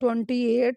28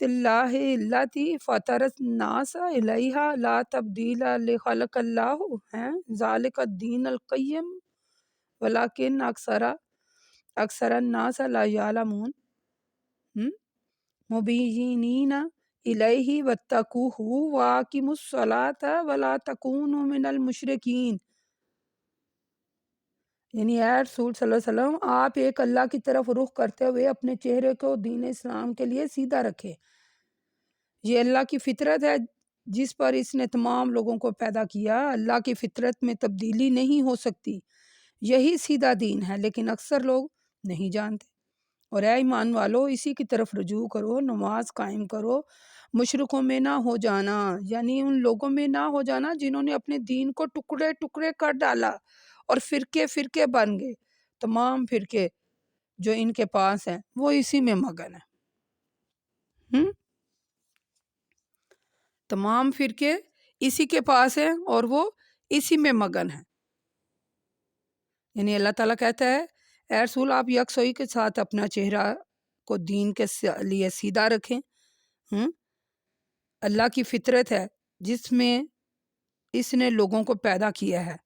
اللہ التی فطرت الناس علیہا لا تبدیل لخلق اللہ ہیں ذالک الدین القیم ولکن اکثر الناس لا یعلمون مبینین الیہ واتقوہ واقیموا الصلاۃ ولا تکونوا من المشرکین۔ یعنی اے رسول صلی اللہ علیہ وسلم، آپ ایک اللہ کی طرف رخ کرتے ہوئے اپنے چہرے کو دین اسلام کے لیے سیدھا رکھیں۔ یہ اللہ کی فطرت ہے جس پر اس نے تمام لوگوں کو پیدا کیا۔ اللہ کی فطرت میں تبدیلی نہیں ہو سکتی، یہی سیدھا دین ہے، لیکن اکثر لوگ نہیں جانتے۔ اور اے ایمان والو، اسی کی طرف رجوع کرو، نماز قائم کرو، مشرکوں میں نہ ہو جانا، یعنی ان لوگوں میں نہ ہو جانا جنہوں نے اپنے دین کو ٹکڑے ٹکڑے کر ڈالا اور فرقے فرقے بن گئے۔ تمام فرقے جو ان کے پاس ہیں وہ اسی میں مگن ہیں۔ تمام فرقے اسی کے پاس ہیں اور وہ اسی میں مگن ہیں۔ یعنی اللہ تعالیٰ کہتا ہے اے رسول، آپ یکسوئی کے ساتھ اپنا چہرہ کو دین کے لیے سیدھا رکھیں۔ اللہ کی فطرت ہے جس میں اس نے لوگوں کو پیدا کیا ہے۔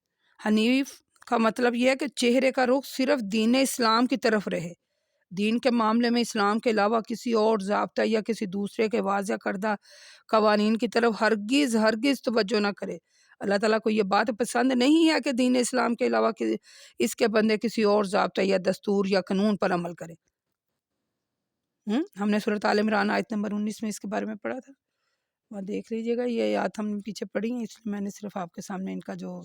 حنیف کا مطلب یہ ہے کہ چہرے کا رخ صرف دین اسلام کی طرف رہے، دین کے معاملے میں اسلام کے علاوہ کسی اور ضابطہ یا کسی دوسرے کے واضح کردہ قوانین کی طرف ہرگز توجہ نہ کرے۔ اللہ تعالیٰ کو یہ بات پسند نہیں ہے کہ دین اسلام کے علاوہ اس کے بندے کسی اور ضابطہ یا دستور یا قانون پر عمل کرے۔ ہم نے سورۃ آل عمران آیت نمبر 19 میں اس کے بارے میں پڑھا تھا، وہاں دیکھ لیجئے گا۔ یہ آیات ہم نے پیچھے پڑھی ہیں، اس لیے میں نے صرف آپ کے سامنے ان کا جو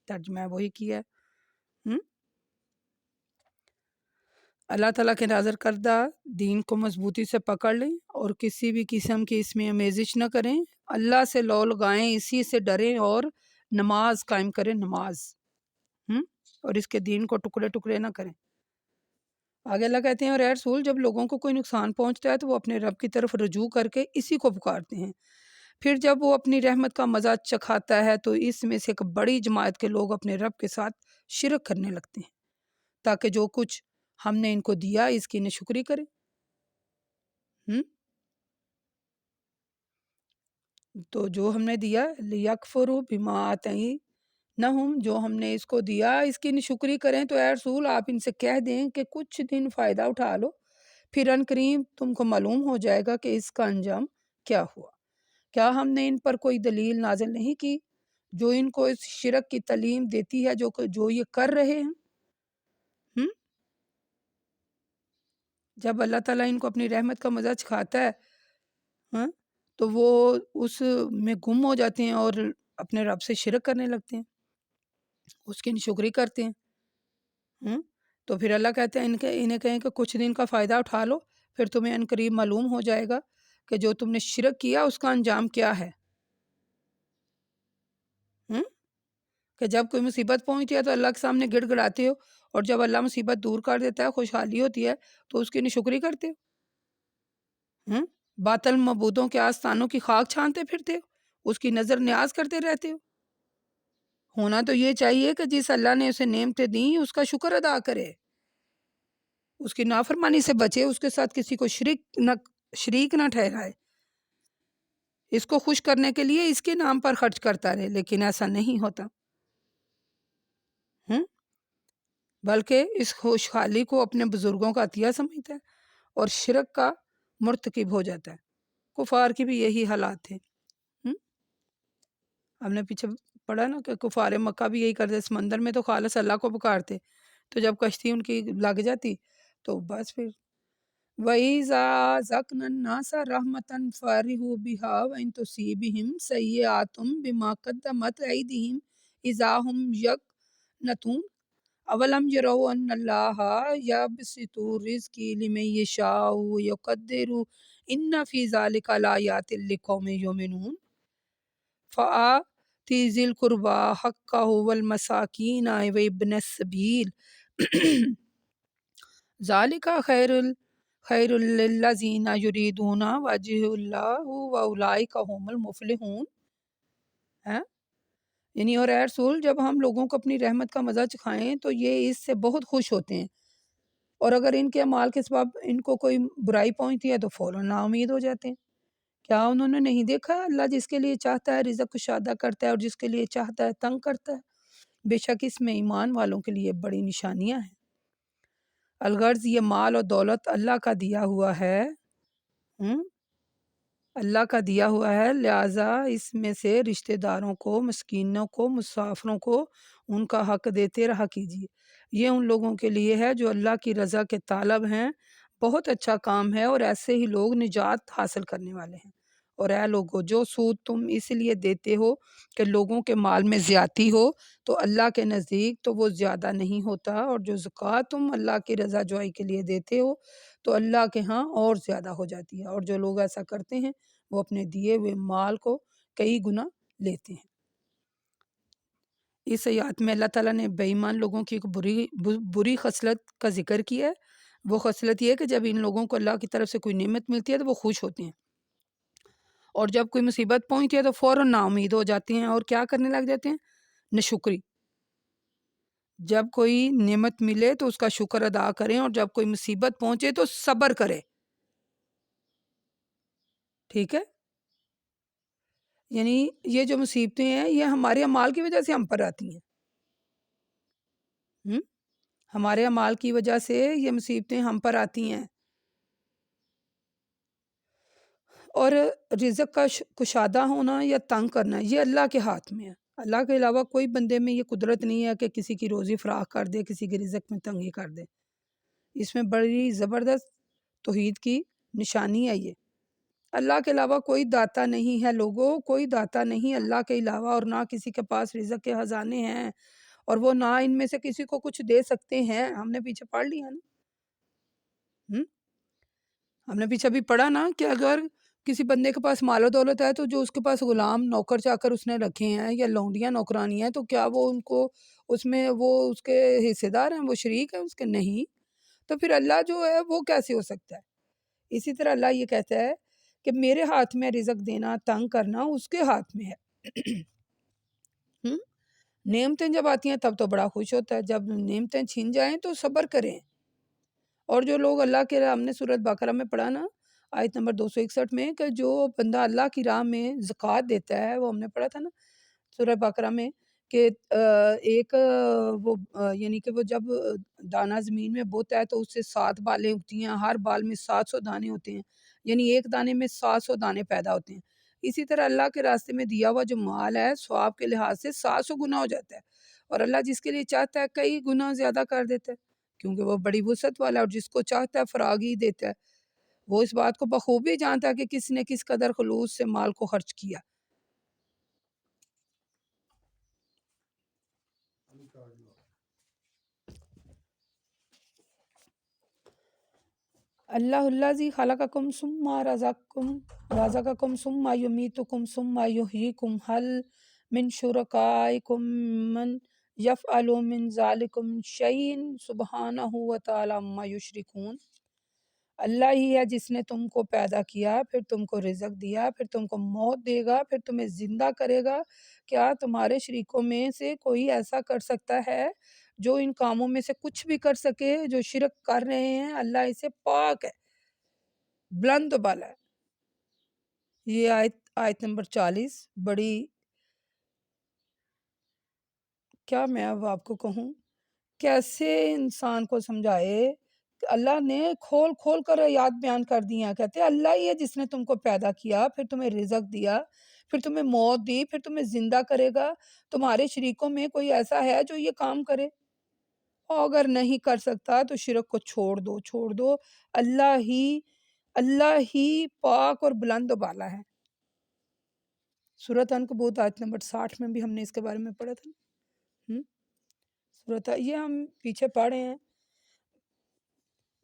ترجمہ ہے وہی کیا ہے۔ اللہ تعالیٰ کے نازل کردہ دین کو مضبوطی سے پکڑ لیں اور کسی بھی قسم کی اس میں آمیزش نہ کریں، اللہ سے لو لگائیں، اسی سے ڈریں اور نماز قائم کریں، نماز اور اس کے دین کو ٹکڑے ٹکڑے نہ کریں۔ آگے اللہ کہتے ہیں اور اے رسول، جب لوگوں کو کوئی نقصان پہنچتا ہے تو وہ اپنے رب کی طرف رجوع کر کے اسی کو پکارتے ہیں، پھر جب وہ اپنی رحمت کا مزہ چکھاتا ہے تو اس میں سے ایک بڑی جماعت کے لوگ اپنے رب کے ساتھ شرک کرنے لگتے ہیں تاکہ جو کچھ ہم نے ان کو دیا اس کی ناشکری کریں۔ تو جو ہم نے دیا لیکفروا بما آتیناہم، جو ہم نے اس کو دیا اس کی ناشکری کریں، تو اے رسول آپ ان سے کہہ دیں کہ کچھ دن فائدہ اٹھا لو، پھر ان قریب تم کو معلوم ہو جائے گا کہ اس کا انجام کیا ہوا۔ کیا ہم نے ان پر کوئی دلیل نازل نہیں کی جو ان کو اس شرک کی تعلیم دیتی ہے جو یہ کر رہے ہیں؟ جب اللہ تعالیٰ ان کو اپنی رحمت کا مزہ چکھاتا ہے تو وہ اس میں گم ہو جاتے ہیں اور اپنے رب سے شرک کرنے لگتے ہیں، اس کی ناشکری کرتے ہیں۔ تو پھر اللہ کہتے ہیں انہیں کہیں کہ کچھ دن کا فائدہ اٹھا لو، پھر تمہیں ان قریب معلوم ہو جائے گا کہ جو تم نے شرک کیا اس کا انجام کیا ہے۔ کہ جب کوئی مصیبت پہنچتی ہے تو اللہ کے سامنے گڑ گڑاتے ہو، اور جب اللہ مصیبت دور کر دیتا ہے، خوشحالی ہوتی ہے تو اس کی ناشکری کرتے ہو۔ باطل معبودوں کے آستانوں کی خاک چھانتے پھرتے ہو، اس کی نظر نیاز کرتے رہتے ہو۔ ہونا تو یہ چاہیے کہ جس اللہ نے اسے نعمتیں دیں اس کا شکر ادا کرے، اس کی نافرمانی سے بچے، اس کے ساتھ کسی کو شریک نہ ٹھہرائے، اس کو خوش کرنے کے لیے اس کے نام پر خرچ کرتا رہے، لیکن ایسا نہیں ہوتا، بلکہ اس خوشحالی کو اپنے بزرگوں کا عطیہ سمجھتا ہے اور شرک کا مرتکب ہو جاتا ہے۔ کفار کی بھی یہی حالات تھے۔ ہم نے پیچھے پڑھا نا کہ کفار مکہ بھی یہی کرتے، سمندر میں تو خالص اللہ کو پکارتے، تو جب کشتی ان کی لگ جاتی تو بس پھر وَإِذَا ذَقْنَا النَّاسَ رَحْمَةً فَرِحُوا بِهَا وَإِن تُصِبْهُمْ سَيِّئَةٌ بِمَا قَدَّمَتْ أَيْدِيهِمْ إِذَا هُمْ يَقْنَطُونَ أَوَلَمْ يَرَوْا أَنَّ اللَّهَ يَبْسُطُ الرِّزْقَ لِمَن يَشَاءُ وَيَقْدِرُ إِنَّ فِي ذَلِكَ لَآيَاتٍ لِقَوْمٍ يُؤْمِنُونَ فَآتِ ذِي الْقُرْبَى حَقَّهُ وَالْمَسَاكِينَ وَابْنَ السَّبِيلِ ذَلِكَ خیر للذین یریدون وجہ اللہ واولئک هم المفلحون۔ یعنی اور اے رسول، جب ہم لوگوں کو اپنی رحمت کا مزہ چکھائیں تو یہ اس سے بہت خوش ہوتے ہیں، اور اگر ان کے اعمال کے سبب ان کو کوئی برائی پہنچتی ہے تو فوراً نا امید ہو جاتے ہیں۔ کیا انہوں نے نہیں دیکھا اللہ جس کے لیے چاہتا ہے رزق کشادہ کرتا ہے اور جس کے لیے چاہتا ہے تنگ کرتا ہے؟ بے شک اس میں ایمان والوں کے لیے بڑی نشانیاں ہیں۔ الغرض یہ مال اور دولت اللہ کا دیا ہوا ہے، ہم؟ اللہ کا دیا ہوا ہے، لہٰذا اس میں سے رشتہ داروں کو، مسکینوں کو، مسافروں کو ان کا حق دیتے رہا کیجیے۔ یہ ان لوگوں کے لیے ہے جو اللہ کی رضا کے طالب ہیں، بہت اچھا کام ہے اور ایسے ہی لوگ نجات حاصل کرنے والے ہیں۔ اور اے لوگو، جو سود تم اس لیے دیتے ہو کہ لوگوں کے مال میں زیادتی ہو تو اللہ کے نزدیک تو وہ زیادہ نہیں ہوتا، اور جو زکوٰۃ تم اللہ کی رضا جوئی کے لیے دیتے ہو تو اللہ کے ہاں اور زیادہ ہو جاتی ہے، اور جو لوگ ایسا کرتے ہیں وہ اپنے دیے ہوئے مال کو کئی گنا لیتے ہیں۔ اس آیات میں اللہ تعالیٰ نے بے ایمان لوگوں کی ایک بری خصلت کا ذکر کیا ہے۔ وہ خصلت یہ ہے کہ جب ان لوگوں کو اللہ کی طرف سے کوئی نعمت ملتی ہے تو وہ خوش ہوتے ہیں، اور جب کوئی مصیبت پہنچتی ہے تو فوراً نا امید ہو جاتے ہیں اور کیا کرنے لگ جاتے ہیں؟ ناشکری۔ جب کوئی نعمت ملے تو اس کا شکر ادا کریں، اور جب کوئی مصیبت پہنچے تو صبر کرے، ٹھیک ہے؟ یعنی یہ جو مصیبتیں ہیں یہ ہمارے اعمال کی وجہ سے ہم پر آتی ہیں، ہم؟ ہمارے اعمال کی وجہ سے یہ مصیبتیں ہم پر آتی ہیں، اور رزق کا کشادہ ہونا یا تنگ کرنا یہ اللہ کے ہاتھ میں ہے۔ اللہ کے علاوہ کوئی بندے میں یہ قدرت نہیں ہے کہ کسی کی روزی فراخ کر دے، کسی کی رزق میں تنگی کر دے۔ اس میں بڑی زبردست توحید کی نشانی ہے۔ یہ اللہ کے علاوہ کوئی داتا نہیں ہے لوگوں، کوئی داتا نہیں اللہ کے علاوہ، اور نہ کسی کے پاس رزق کے خزانے ہیں، اور وہ نہ ان میں سے کسی کو کچھ دے سکتے ہیں۔ ہم نے پیچھے پڑھ لیا نا، ہم نے پیچھے بھی پڑھا نا کہ اگر کسی بندے کے پاس مال و دولت ہے تو جو اس کے پاس غلام نوکر چاکر اس نے رکھے ہیں یا لونڈیاں نوکرانی ہیں تو کیا وہ ان کو اس میں وہ اس کے حصے دار ہیں، وہ شریک ہیں اس کے؟ نہیں۔ تو پھر اللہ جو ہے وہ کیسے ہو سکتا ہے؟ اسی طرح اللہ یہ کہتا ہے کہ میرے ہاتھ میں رزق دینا تنگ کرنا اس کے ہاتھ میں ہے۔ نعمتیں جب آتی ہیں تب تو بڑا خوش ہوتا ہے، جب نعمتیں چھن جائیں تو صبر کریں۔ اور جو لوگ اللہ کے راہ، ہم نے سورۃ بقرہ میں پڑھا نا آیت نمبر 261 میں، کہ جو بندہ اللہ کی راہ میں زکوٰۃ دیتا ہے، وہ ہم نے پڑھا تھا نا سورۃ بقرہ میں کہ ایک وہ یعنی کہ وہ جب دانہ زمین میں بوتا ہے تو اس سے 7 بالیں اگتی ہیں، ہر بال میں 700 دانے ہوتے ہیں، یعنی ایک دانے میں 700 دانے پیدا ہوتے ہیں۔ اسی طرح اللہ کے راستے میں دیا ہوا جو مال ہے ثواب کے لحاظ سے 700 گنا ہو جاتا ہے، اور اللہ جس کے لیے چاہتا ہے کئی گنا زیادہ کر دیتا ہے، کیونکہ وہ بڑی وسعت والا ہے، اور جس کو چاہتا ہے فراغی دیتا ہے۔ وہ اس بات کو بخوبی جانتا ہے کہ کس نے کس قدر خلوص سے مال کو خرچ کیا۔ اللہ الذی خلقکم ثم رزقکم ثم یمیتکم ثم یحییکم هل من شرکائکم من یفعل من ذلکم شیء سبحانہ وتعالی عما یشرکون۔ اللہ ہی ہے جس نے تم کو پیدا کیا، پھر تم کو رزق دیا، پھر تم کو موت دے گا، پھر تمہیں زندہ کرے گا۔ کیا تمہارے شریکوں میں سے کوئی ایسا کر سکتا ہے جو ان کاموں میں سے کچھ بھی کر سکے؟ جو شرک کر رہے ہیں اللہ اسے پاک ہے، بلند و بالا ہے۔ یہ آیت نمبر 40 بڑی، کیا میں اب آپ کو کہوں کیسے انسان کو سمجھائے کہ اللہ نے کھول کھول کر آیات بیان کر دی ہیں۔ کہتے ہیں اللہ ہی ہے جس نے تم کو پیدا کیا، پھر تمہیں رزق دیا، پھر تمہیں موت دی، پھر تمہیں زندہ کرے گا۔ تمہارے شریکوں میں کوئی ایسا ہے جو یہ کام کرے؟ اور اگر نہیں کر سکتا تو شرک کو چھوڑ دو۔ اللہ ہی پاک اور بلند و بالا ہے۔ سورۃ عنکبوت آیت نمبر 60 میں بھی ہم نے اس کے بارے میں پڑھا تھا۔ یہ ہم پیچھے پڑھے ہیں۔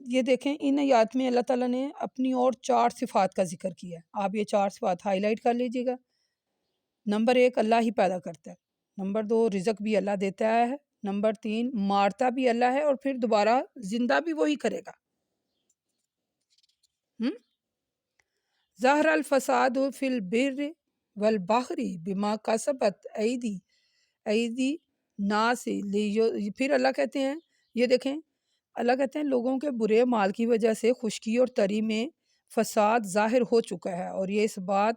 یہ دیکھیں ان آیات میں اللہ تعالیٰ نے اپنی اور 4 صفات کا ذکر کیا ہے۔ آپ یہ 4 صفات ہائی لائٹ کر لیجئے گا۔ نمبر 1 اللہ ہی پیدا کرتا ہے، نمبر 2 رزق بھی اللہ دیتا ہے، نمبر 3 مارتا بھی اللہ ہے، اور پھر دوبارہ زندہ بھی وہی کرے گا۔ ظہر الفساد فی البر والبحر بما کسبت ایدی ناس، پھر اللہ کہتے ہیں، یہ دیکھیں اللہ کہتے ہیں لوگوں کے برے مال کی وجہ سے خشکی اور تری میں فساد ظاہر ہو چکا ہے، اور یہ اس بات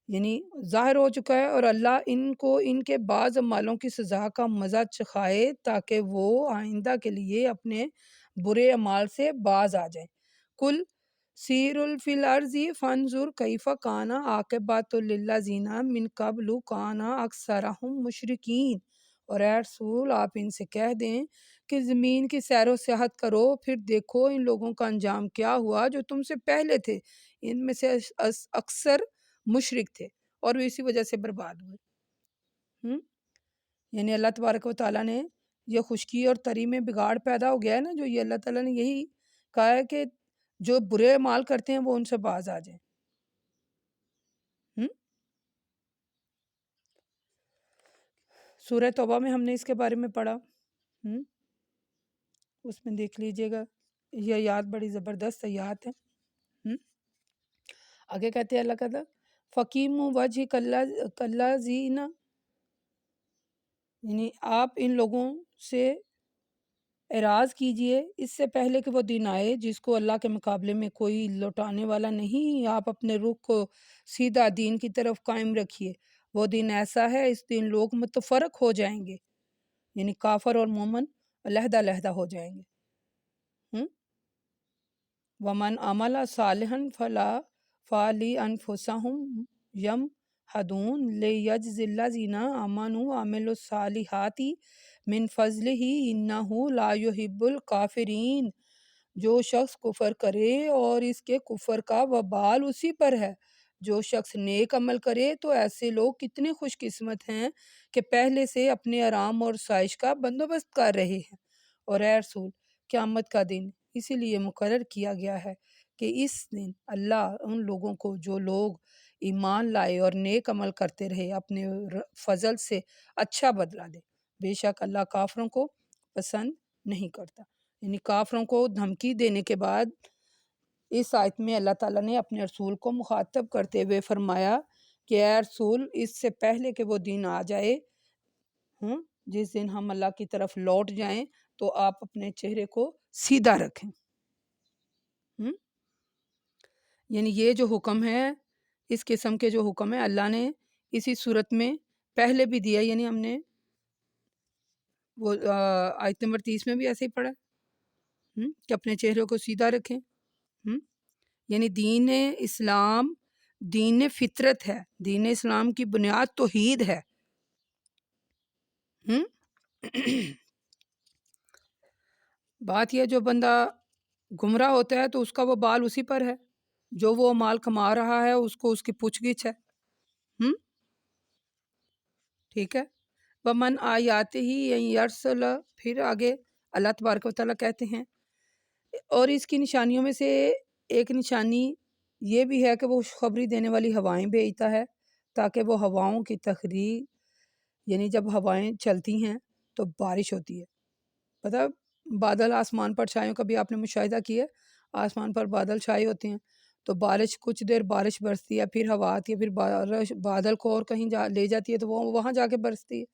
یعنی ظاہر ہو چکا ہے، اور اللہ ان کو ان کے بعض اعمالوں کی سزا کا مزہ چکھائے تاکہ وہ آئندہ کے لیے اپنے برے اعمال سے باز آ جائیں۔ کل سیر فی الارض فانظر کیف کان عاقبۃ للذین من قبل کان اکثرہم مشرکین، اور اے رسول آپ ان سے کہہ دیں کہ زمین کی سیر و سیاحت کرو، پھر دیکھو ان لوگوں کا انجام کیا ہوا جو تم سے پہلے تھے، ان میں سے اکثر مشرک تھے اور وہ اسی وجہ سے برباد ہوئے۔ ہم؟ یعنی اللہ تبارک و تعالیٰ نے یہ خشکی اور تری میں بگاڑ پیدا ہو گیا ہے نا، جو یہ اللہ تعالیٰ نے یہی کہا ہے کہ جو برے اعمال کرتے ہیں وہ ان سے باز آ جائیں۔ سورہ توبہ میں ہم نے اس کے بارے میں پڑھا، اس میں دیکھ لیجئے گا، یہ آیات بڑی زبردست آیات ہیں۔ آگے کہتے ہیں اللہ کا فقیم وجہ کالذین، یعنی آپ ان لوگوں سے اعراض کیجئے اس سے پہلے کہ وہ دن آئے جس کو اللہ کے مقابلے میں کوئی لوٹانے والا نہیں، آپ اپنے رخ کو سیدھا دین کی طرف قائم رکھیے، وہ دن ایسا ہے اس دن لوگ متفرق ہو جائیں گے، یعنی کافر اور مومن علیحدہ علیحدہ ہو جائیں گے۔ وَمَنْ عَمَلَ صَالِحًا فَلِأَنفُسِهِمْ يَمْهَدُونَ لِيَجْزِيَ الَّذِينَ آمَنُوا وَعَمِلُوا الصَّالِحَاتِ مِنْ فَضْلِهِ إِنَّهُ لَا يُحِبُّ الْكَافِرِينَ، جو شخص کفر کرے اور اس کے کفر کا وبال اسی پر ہے، جو شخص نیک عمل کرے تو ایسے لوگ کتنے خوش قسمت ہیں کہ پہلے سے اپنے آرام اور سائش کا بندوبست کر رہے ہیں۔ اور اے رسول، قیامت کا دن اسی لیے مقرر کیا گیا ہے کہ اس دن اللہ ان لوگوں کو جو لوگ ایمان لائے اور نیک عمل کرتے رہے اپنے فضل سے اچھا بدلہ دے، بے شک اللہ کافروں کو پسند نہیں کرتا۔ یعنی کافروں کو دھمکی دینے کے بعد اس آیت میں اللہ تعالیٰ نے اپنے رسول کو مخاطب کرتے ہوئے فرمایا کہ اے رسول، اس سے پہلے کہ وہ دن آ جائے جس دن ہم اللہ کی طرف لوٹ جائیں، تو آپ اپنے چہرے کو سیدھا رکھیں۔ یعنی یہ جو حکم ہے، اس قسم کے جو حکم ہے اللہ نے اسی صورت میں پہلے بھی دیا، یعنی ہم نے وہ آیت نمبر 30 میں بھی ایسے ہی پڑھا کہ اپنے چہرے کو سیدھا رکھیں۔ یعنی دین اسلام دین فطرت ہے، دین اسلام کی بنیاد توحید ہے۔ بات یہ جو بندہ گمراہ ہوتا ہے تو اس کا وہ بال اسی پر ہے، جو وہ مال کما رہا ہے اس کو اس کی پوچھ گچھ ہے۔ ٹھیک ہے، ومن آیات ہی یرسل، پھر آگے اللہ تبارک و تعالیٰ کہتے ہیں اور اس کی نشانیوں میں سے ایک نشانی یہ بھی ہے کہ وہ خوشخبری دینے والی ہوائیں بھیجتا ہے تاکہ وہ ہواؤں کی تخریج، یعنی جب ہوائیں چلتی ہیں تو بارش ہوتی ہے۔ پتہ بادل آسمان پر چھائے، کبھی آپ نے مشاہدہ کیا آسمان پر بادل چھائے ہوتے ہیں تو بارش کچھ دیر بارش برستی ہے، پھر ہوا آتی ہے، پھر بادل کو اور کہیں لے جاتی ہے تو وہ وہاں جا کے برستی ہے۔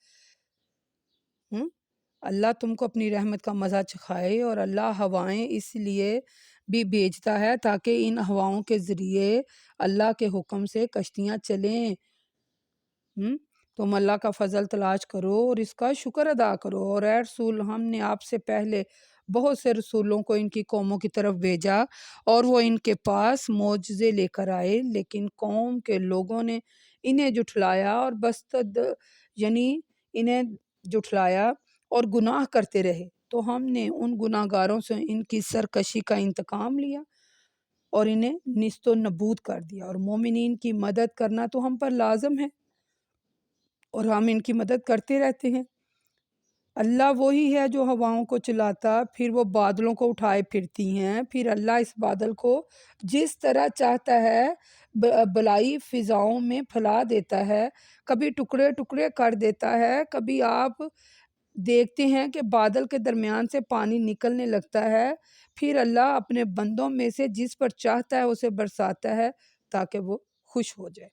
اللہ تم کو اپنی رحمت کا مزہ چکھائے، اور اللہ ہوائیں اس لیے بھی بھیجتا ہے تاکہ ان ہواؤں کے ذریعے اللہ کے حکم سے کشتیاں چلیں۔ تم اللہ کا فضل تلاش کرو اور اس کا شکر ادا کرو، اور اے رسول، ہم نے آپ سے پہلے بہت سے رسولوں کو ان کی قوموں کی طرف بھیجا اور وہ ان کے پاس معجزے لے کر آئے، لیکن قوم کے لوگوں نے انہیں جھٹلایا اور یعنی انہیں جھٹلایا اور گناہ کرتے رہے، تو ہم نے ان گناہ گاروں سے ان کی سرکشی کا انتقام لیا اور انہیں نیست و نبود کر دیا، اور مومنین کی مدد کرنا تو ہم پر لازم ہے اور ہم ان کی مدد کرتے رہتے ہیں۔ اللہ وہی ہے جو ہواؤں کو چلاتا، پھر وہ بادلوں کو اٹھائے پھرتی ہیں، پھر اللہ اس بادل کو جس طرح چاہتا ہے بلائی فضاؤں میں پھیلا دیتا ہے، کبھی ٹکڑے ٹکڑے کر دیتا ہے، کبھی آپ دیکھتے ہیں کہ بادل کے درمیان سے پانی نکلنے لگتا ہے، پھر اللہ اپنے بندوں میں سے جس پر چاہتا ہے اسے برساتا ہے تاکہ وہ خوش ہو جائے۔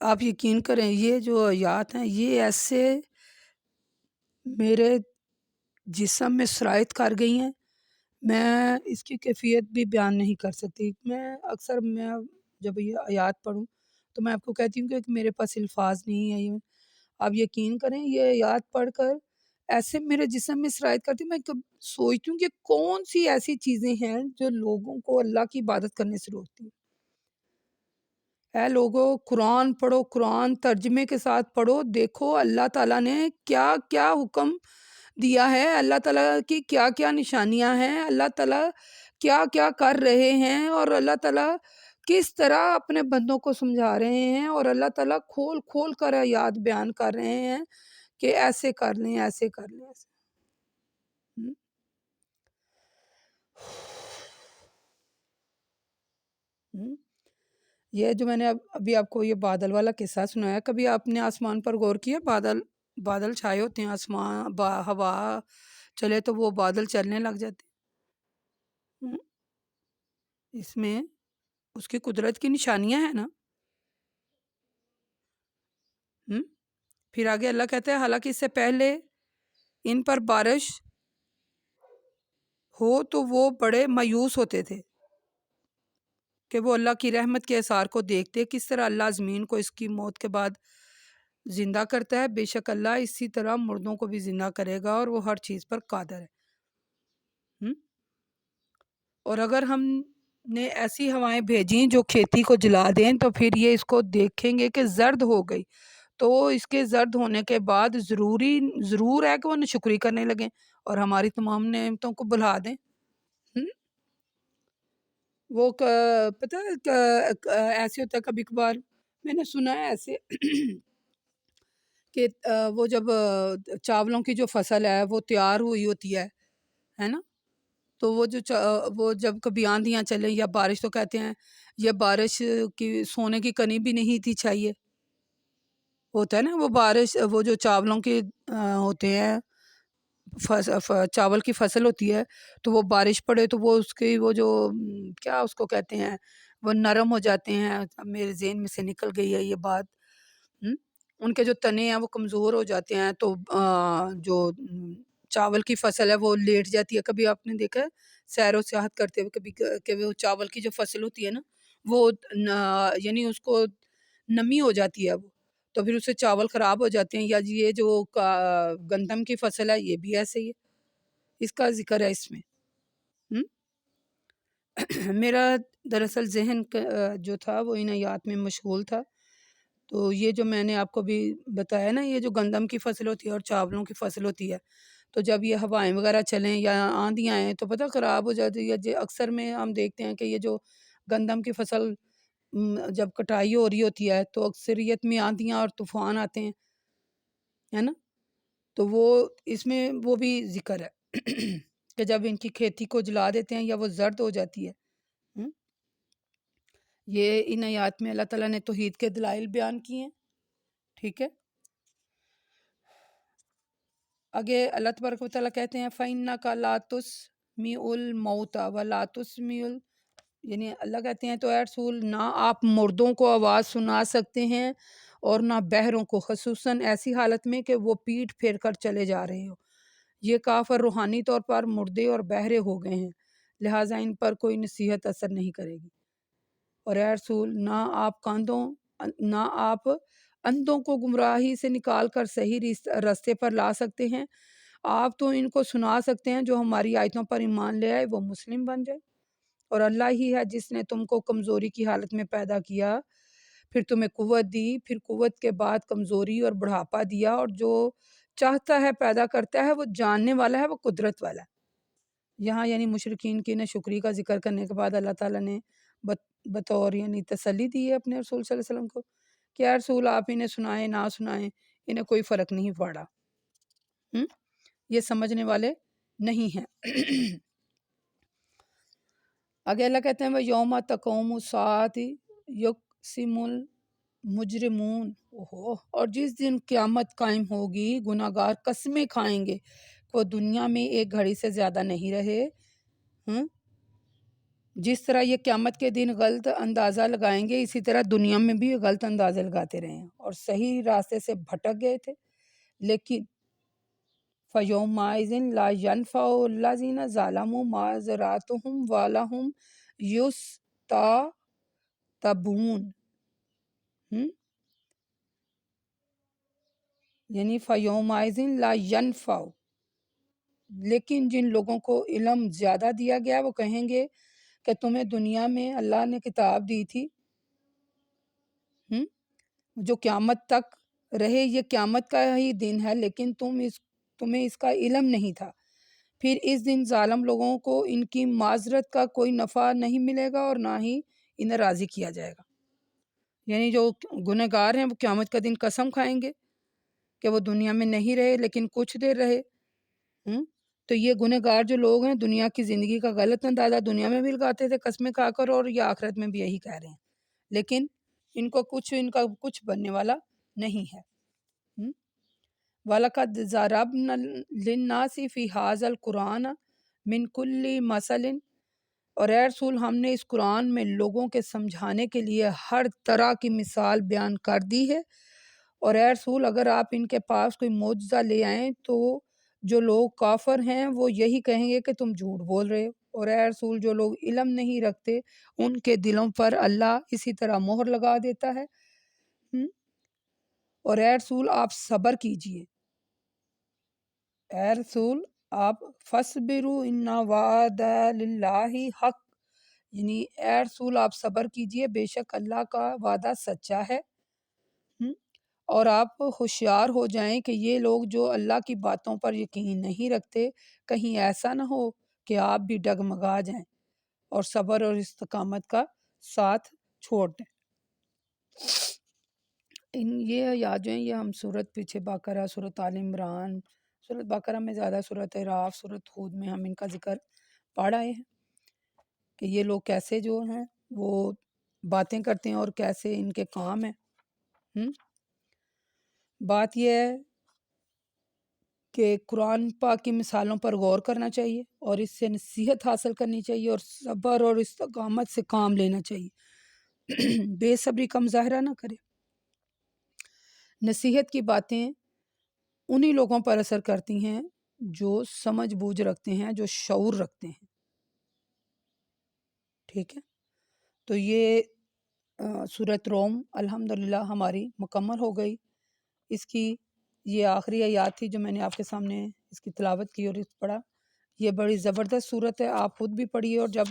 آپ یقین کریں یہ جو آیات ہیں یہ ایسے میرے جسم میں سرایت کر گئی ہیں، میں اس کی کیفیت بھی بیان نہیں کر سکتی۔ اکثر میں جب یہ آیات پڑھوں تو میں آپ کو کہتی ہوں کہ میرے پاس الفاظ نہیں ہیں۔ یہ آپ یقین کریں، یہ آیات پڑھ کر ایسے میرے جسم میں سرایت کرتی، میں سوچتی ہوں کہ کون سی ایسی چیزیں ہیں جو لوگوں کو اللہ کی عبادت کرنے سے روکتی ہیں۔ اے لوگو، قرآن پڑھو، قرآن ترجمے کے ساتھ پڑھو، دیکھو اللہ تعالیٰ نے کیا کیا حکم دیا ہے، اللہ تعالیٰ کی کیا کیا نشانیاں ہیں، اللہ تعالیٰ کیا کیا کر رہے ہیں، اور اللہ تعالیٰ کس طرح اپنے بندوں کو سمجھا رہے ہیں، اور اللہ تعالیٰ کھول کھول کر آیات بیان کر رہے ہیں کہ ایسے کر لیں، ایسے کر لیں، ایسے۔ ہم؟ ہم؟ یہ جو میں نے ابھی آپ کو یہ بادل والا قصہ سنایا، کبھی آپ نے آسمان پر غور کیا؟ بادل چھائے ہوتے ہیں، آسمان ہوا چلے تو وہ بادل چلنے لگ جاتے ہیں۔ اس میں اس کی قدرت کی نشانیاں ہیں نا۔ پھر آگے اللہ کہتے ہیں حالانکہ اس سے پہلے ان پر بارش ہو تو وہ بڑے مایوس ہوتے تھے کہ وہ اللہ کی رحمت کے اثار کو دیکھتے، کس طرح اللہ زمین کو اس کی موت کے بعد زندہ کرتا ہے، بے شک اللہ اسی طرح مردوں کو بھی زندہ کرے گا اور وہ ہر چیز پر قادر ہے۔ اور اگر ہم نے ایسی ہوائیں بھیجیں جو کھیتی کو جلا دیں تو پھر یہ اس کو دیکھیں گے کہ زرد ہو گئی، تو اس کے زرد ہونے کے بعد ضرور ہے کہ وہ ناشکری کرنے لگیں اور ہماری تمام نعمتوں کو بھلا دیں۔ وہ پتہ ایسے ہوتا ہے کبھی کبھار، میں نے سنا ہے ایسے کہ وہ جب چاولوں کی جو فصل ہے وہ تیار ہوئی ہوتی ہے نا، تو وہ جب کبھی آندھیاں چلیں یا بارش، تو کہتے ہیں یہ بارش کی سونے کی کنی بھی نہیں تھی چاہیے، ہوتا ہے نا وہ بارش، وہ جو چاولوں کے ہوتے ہیں، چاول کی فصل ہوتی ہے، تو وہ بارش پڑے تو وہ اس کی وہ جو کیا اس کو کہتے ہیں، وہ نرم ہو جاتے ہیں۔ اب میرے ذہن میں سے نکل گئی ہے یہ بات۔ ان کے جو تنے ہیں وہ کمزور ہو جاتے ہیں، تو جو چاول کی فصل ہے وہ لیٹ جاتی ہے۔ کبھی آپ نے دیکھا ہے سیر و سیاحت کرتے ہوئے کبھی کہ وہ چاول کی جو فصل ہوتی ہے نا، وہ یعنی اس کو نمی ہو جاتی ہے وہ، تو پھر اس سے چاول خراب ہو جاتے ہیں۔ یا یہ جو گندم کی فصل ہے یہ بھی ایسے ہی ہے، اس کا ذکر ہے اس میں۔ میرا دراصل ذہن جو تھا وہ ان آیات میں مشغول تھا، تو یہ جو میں نے آپ کو بھی بتایا نا، یہ جو گندم کی فصل ہوتی ہے اور چاولوں کی فصل ہوتی ہے، تو جب یہ ہوائیں وغیرہ چلیں یا آندھیاں آئیں تو پتہ خراب ہو جاتی ہے۔ اکثر میں ہم دیکھتے ہیں کہ یہ جو گندم کی فصل جب کٹائی ہو رہی ہوتی ہے تو اکثریت میں آندھیاں اور طوفان آتے ہیں، ہے نا، تو وہ اس میں وہ بھی ذکر ہے کہ جب ان کی کھیتی کو جلا دیتے ہیں یا وہ زرد ہو جاتی ہے۔ یہ ان آیات میں اللہ تعالیٰ نے توحید کے دلائل بیان کیے ہیں، ٹھیک ہے۔ آگے اللہ تبارک و تعالیٰ کہتے ہیں فَإِنَّكَ لَا تُسْمِعُ الْمَوْتَى وَلَا تُسْمِعُ یعنی اللہ کہتے ہیں تو اے رسول، نہ آپ مردوں کو آواز سنا سکتے ہیں اور نہ بہروں کو، خصوصاً ایسی حالت میں کہ وہ پیٹھ پھیر کر چلے جا رہے ہو۔ یہ کافر روحانی طور پر مردے اور بہرے ہو گئے ہیں، لہٰذا ان پر کوئی نصیحت اثر نہیں کرے گی۔ اور اے رسول، نہ آپ اندھوں کو گمراہی سے نکال کر صحیح راستے پر لا سکتے ہیں، آپ تو ان کو سنا سکتے ہیں جو ہماری آیتوں پر ایمان لے آئے وہ مسلم بن جائے۔ اور اللہ ہی ہے جس نے تم کو کمزوری کی حالت میں پیدا کیا، پھر تمہیں قوت دی، پھر قوت کے بعد کمزوری اور بڑھاپا دیا، اور جو چاہتا ہے پیدا کرتا ہے، وہ جاننے والا ہے، وہ قدرت والا ہے۔ یہاں یعنی مشرکین کی ناشکری کا ذکر کرنے کے بعد اللہ تعالیٰ نے بطور یعنی تسلی دی ہے اپنے رسول صلی اللہ علیہ وسلم کو کہ اے رسول، آپ انہیں سنائیں نہ سنائیں، انہیں کوئی فرق نہیں پڑا، یہ سمجھنے والے نہیں ہیں۔ آگے اللہ کہتے ہیں وَيَوْمَ تَقُومُ السَّاعَةُ يُقْسِمُ الْمُجْرِمُونَ، اور جس دن قیامت قائم ہوگی گناہ گار قسمیں کھائیں گے کہ وہ دنیا میں ایک گھڑی سے زیادہ نہیں رہے۔ جس طرح یہ قیامت کے دن غلط اندازہ لگائیں گے، اسی طرح دنیا میں بھی غلط اندازے لگاتے رہے ہیں اور صحیح راستے سے بھٹک گئے تھے، لیکن فَيَوْمَئِذٍ لَا يَنْفَعُ الَّذِينَ ظَلَمُوا مَعْذِرَتُهُمْ وَلَهُمْ يُسْتَتَابُونَ۔ یعنی فَيَوْمَئِذٍ لَا يَنْفَعُ، لیکن جن لوگوں کو علم زیادہ دیا گیا وہ کہیں گے کہ تمہیں دنیا میں اللہ نے کتاب دی تھی جو قیامت تک رہے، یہ قیامت کا ہی دن ہے، لیکن تمہیں اس کا علم نہیں تھا۔ پھر اس دن ظالم لوگوں کو ان کی معذرت کا کوئی نفع نہیں ملے گا اور نہ ہی انہیں راضی کیا جائے گا۔ یعنی جو گنہگار ہیں وہ قیامت کا دن قسم کھائیں گے کہ وہ دنیا میں نہیں رہے لیکن کچھ دیر رہے۔ تو یہ گنہگار جو لوگ ہیں دنیا کی زندگی کا غلط اندازہ دنیا میں بھی لگاتے تھے قسمیں کھا کر، اور یہ آخرت میں بھی یہی کہہ رہے ہیں، لیکن ان کا کچھ بننے والا نہیں ہے۔ وَلَقَدْ ضَرَبْنَا لِلنَّاسِ فِي هَذَا الْقُرْآنِ مِنْ كُلِّ مَثَلٍ، اور اے رسول ہم نے اس قرآن میں لوگوں کے سمجھانے کے لیے ہر طرح کی مثال بیان کر دی ہے، اور اے رسول اگر آپ ان کے پاس کوئی معجزہ لے آئیں تو جو لوگ کافر ہیں وہ یہی کہیں گے کہ تم جھوٹ بول رہے ہو، اور اے رسول جو لوگ علم نہیں رکھتے ان کے دلوں پر اللہ اسی طرح مہر لگا دیتا ہے۔ اور اے رسول آپ صبر کیجئے، اے رسول آپ فَاصْبِرُوا إِنَّ وَعْدَ اللہِ حق، یعنی اے رسول آپ صبر کیجئے، بے شک اللہ کا وعدہ سچا ہے۔ اور آپ ہوشیار ہو جائیں کہ یہ لوگ جو اللہ کی باتوں پر یقین نہیں رکھتے کہیں ایسا نہ ہو کہ آپ بھی ڈگمگا جائیں اور صبر اور استقامت کا ساتھ چھوڑ دیں۔ یہ آیات جو ہیں یہ ہم سورت پیچھے بقرہ، سورت آل عمران، سورت بقرہ میں زیادہ، سورت اعراف، سورت ہود میں ہم ان کا ذکر پڑھ آئے ہیں کہ یہ لوگ کیسے جو ہیں وہ باتیں کرتے ہیں اور کیسے ان کے کام ہیں۔ بات یہ ہے کہ قرآن پاک کی مثالوں پر غور کرنا چاہیے اور اس سے نصیحت حاصل کرنی چاہیے اور صبر اور استقامت سے کام لینا چاہیے، بے صبری کا مظاہرہ نہ کرے۔ نصیحت کی باتیں انہی لوگوں پر اثر کرتی ہیں جو سمجھ بوجھ رکھتے ہیں، جو شعور رکھتے ہیں، ٹھیک ہے۔ تو یہ سورۃ روم الحمدللہ ہماری مکمل ہو گئی۔ اس کی یہ آخری آیات تھی جو میں نے آپ کے سامنے اس کی تلاوت کی اور اس پڑھا۔ یہ بڑی زبردست صورت ہے، آپ خود بھی پڑھیے اور جب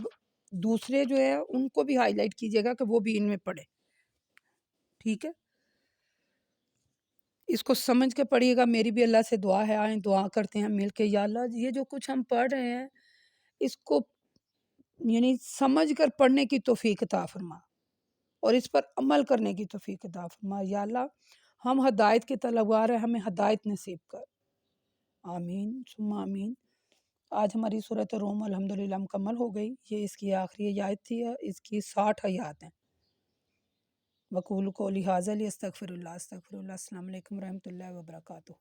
دوسرے جو ہے ان کو بھی ہائی لائٹ کیجیے گا کہ وہ بھی ان میں پڑھے، ٹھیک ہے۔ اس کو سمجھ کے پڑھیے گا۔ میری بھی اللہ سے دعا ہے، آئیں دعا کرتے ہیں مل کے، یا اللہ یہ جو کچھ ہم پڑھ رہے ہیں اس کو یعنی سمجھ کر پڑھنے کی توفیق عطا فرما اور اس پر عمل کرنے کی توفیق عطا فرما۔ یا اللہ ہم ہدایت کے طلبگار ہیں، ہمیں ہدایت نصیب کر، آمین ثم آمین۔ آج ہماری سورۃ روم الحمدللہ مکمل ہو گئی۔ یہ اس کی آخری آیت تھی، اس کی 60 آیات ہیں۔ وَقُولُوا قَوْلِي هَٰذَا لِأَسْتَغْفِرَ اللَّهَ، السلام علیکم ورحمۃ اللہ وبرکاتہ۔